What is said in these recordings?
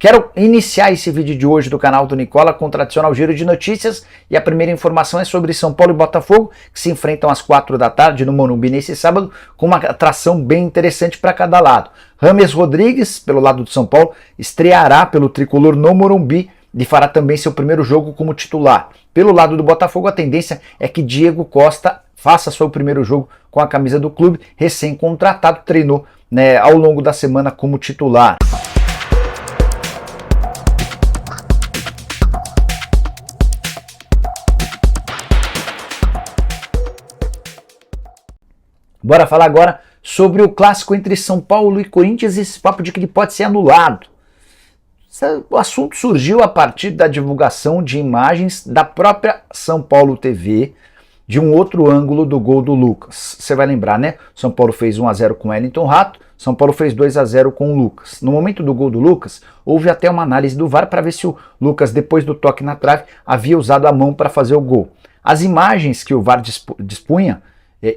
Quero iniciar esse vídeo de hoje do canal do Nicola com o tradicional giro de notícias e a primeira informação é sobre São Paulo e Botafogo, que se enfrentam às 4 da tarde no Morumbi nesse sábado, com uma atração bem interessante para cada lado. James Rodrigues, pelo lado do São Paulo, estreará pelo tricolor no Morumbi e fará também seu primeiro jogo como titular. Pelo lado do Botafogo, a tendência é que Diego Costa faça seu primeiro jogo com a camisa do clube, recém-contratado, treinou ao longo da semana como titular. Bora falar agora sobre o clássico entre São Paulo e Corinthians e esse papo de que ele pode ser anulado. O assunto surgiu a partir da divulgação de imagens da própria São Paulo TV de um outro ângulo do gol do Lucas. Você vai lembrar, né? São Paulo fez 1-0 com Wellington Rato, São Paulo fez 2-0 com o Lucas. No momento do gol do Lucas, houve até uma análise do VAR para ver se o Lucas, depois do toque na trave, havia usado a mão para fazer o gol. As imagens que o VAR dispunha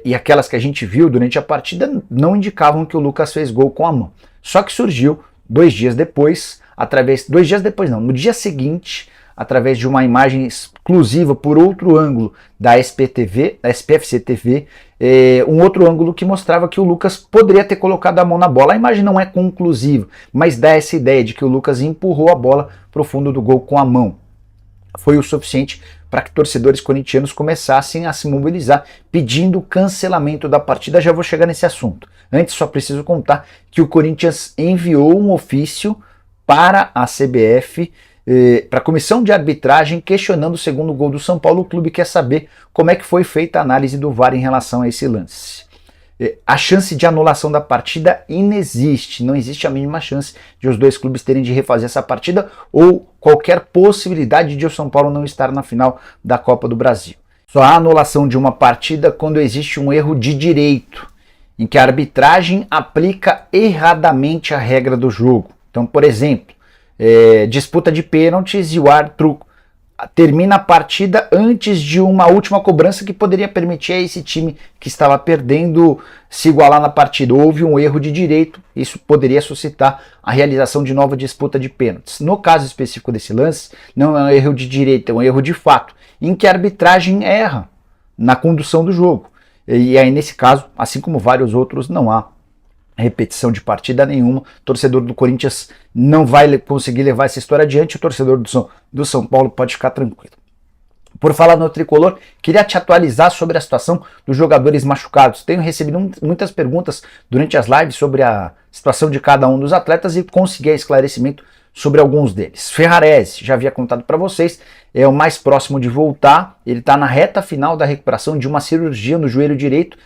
e aquelas que a gente viu durante a partida não indicavam que o Lucas fez gol com a mão. Só que surgiu 2 dias depois, no dia seguinte, através de uma imagem exclusiva por outro ângulo da SPFC TV, um outro ângulo que mostrava que o Lucas poderia ter colocado a mão na bola. A imagem não é conclusiva, mas dá essa ideia de que o Lucas empurrou a bola para o fundo do gol com a mão. Foi o suficiente para que torcedores corintianos começassem a se mobilizar, pedindo o cancelamento da partida. Já vou chegar nesse assunto. Antes, só preciso contar que o Corinthians enviou um ofício para a CBF, para a comissão de arbitragem, questionando o segundo gol do São Paulo. O clube quer saber como é que foi feita a análise do VAR em relação a esse lance. A chance de anulação da partida inexiste, não existe a mínima chance de os dois clubes terem de refazer essa partida ou qualquer possibilidade de o São Paulo não estar na final da Copa do Brasil. Só há anulação de uma partida quando existe um erro de direito, em que a arbitragem aplica erradamente a regra do jogo. Então, por exemplo, disputa de pênaltis e o árbitro termina a partida antes de uma última cobrança que poderia permitir a esse time que estava perdendo se igualar na partida. Houve um erro de direito, isso poderia suscitar a realização de nova disputa de pênaltis. No caso específico desse lance, não é um erro de direito, é um erro de fato, em que a arbitragem erra na condução do jogo. E aí, nesse caso, assim como vários outros, não há repetição de nenhuma. O torcedor do Corinthians não vai conseguir levar essa história adiante, o torcedor do São Paulo pode ficar tranquilo. Por falar no tricolor, queria te atualizar sobre a situação dos jogadores machucados. Tenho recebido muitas perguntas durante as lives sobre a situação de cada um dos atletas e consegui esclarecimento sobre alguns deles. Ferrarese, já havia contado para vocês, é o mais próximo de voltar. Ele está na reta final da recuperação de uma cirurgia no joelho direito.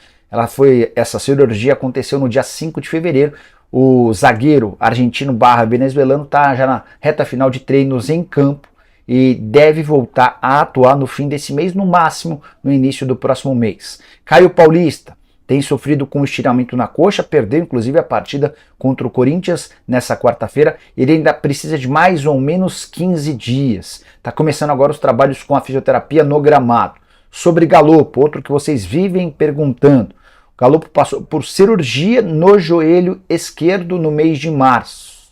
Essa cirurgia aconteceu no dia 5 de fevereiro. O zagueiro argentino / venezuelano está já na reta final de treinos em campo e deve voltar a atuar no fim desse mês, no máximo no início do próximo mês. Caio Paulista tem sofrido com estiramento na coxa, perdeu inclusive a partida contra o Corinthians nessa quarta-feira. Ele ainda precisa de mais ou menos 15 dias. Está começando agora os trabalhos com a fisioterapia no gramado. Sobre Galopo, outro que vocês vivem perguntando. Galopo passou por cirurgia no joelho esquerdo no mês de março.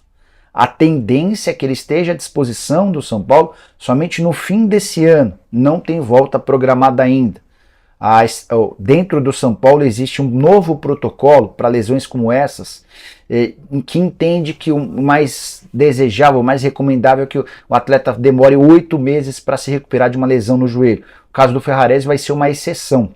A tendência é que ele esteja à disposição do São Paulo somente no fim desse ano. Não tem volta programada ainda. Dentro do São Paulo existe um novo protocolo para lesões como essas, em que entende que o mais desejável, o mais recomendável é que o atleta demore 8 meses para se recuperar de uma lesão no joelho. O caso do Ferrarese vai ser uma exceção.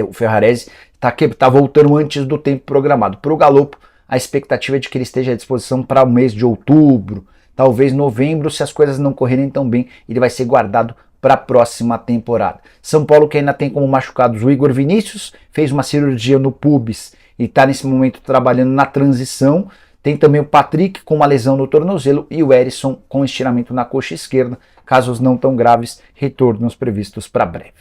O Ferrarese está voltando antes do tempo programado. Para o Galopo, a expectativa é de que ele esteja à disposição para o mês de outubro, talvez novembro. Se as coisas não correrem tão bem, ele vai ser guardado para a próxima temporada. São Paulo, que ainda tem como machucados o Igor Vinícius, fez uma cirurgia no pubis e está nesse momento trabalhando na transição. Tem também o Patrick com uma lesão no tornozelo e o Erisson com estiramento na coxa esquerda. Casos não tão graves, retornos previstos para breve.